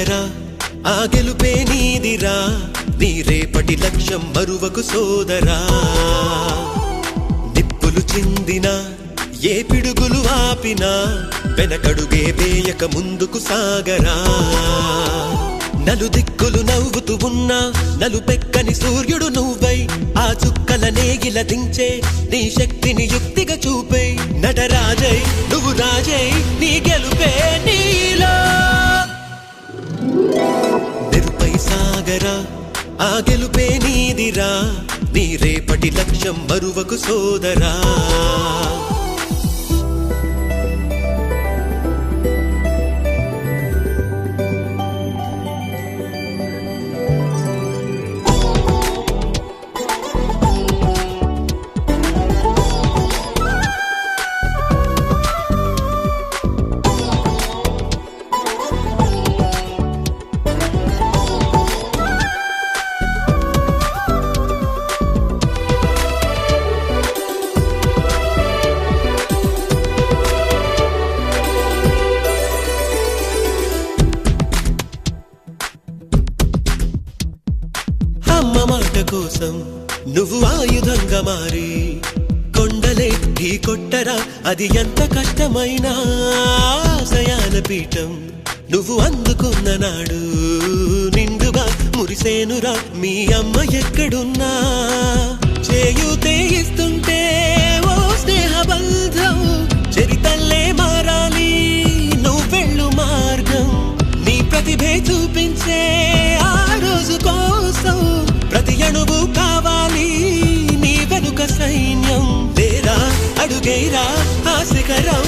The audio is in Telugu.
సాగరా ఆ గెలుపే నీదిరా నీ రేపటి లక్ష్యం మరువకు సోదరా నిప్పులు చిందినా ఏ పిడుగులు ఆపినా వెనకడుగే వేయక ముందుకు సాగరా నలుదిక్కులు నవ్వుతూ ఉన్నా నలుపెక్కని సూర్యుడు నువ్వై ఆ చుక్కలనే గిలదించే నీ శక్తిని యుక్తిగా చూపే నటరాజై నువ్వు రాజై నీ గెలుపే నీలో నిరుపై సాగరా ఆ గెలుపే నీదిరా నీ రేపటి లక్ష్యం మరువకు సోదరా అమ్మ మాట కోసం నువ్వు ఆయుధంగా మారి కొండలే ఢీ కొట్టరా అది ఎంత కష్టమైనా ఆశయాల పీఠం నువ్వు అందుకున్న నాడు నిండుగా మురిసేనురా మీ అమ్మ ఎక్కడున్నా చేయూతే ఇస్తుంటే ఓ స్నేహ బంధం చరితల్లే మారాలి నువ్వెళ్ళు మార్గం నీ ప్రతిభే చూపించే ఆ రోజు కోసం ప్రతి అణువు కావాలి నీ వెనుక సైన్యం లేరా అడుగేరా ఆ శిఖరం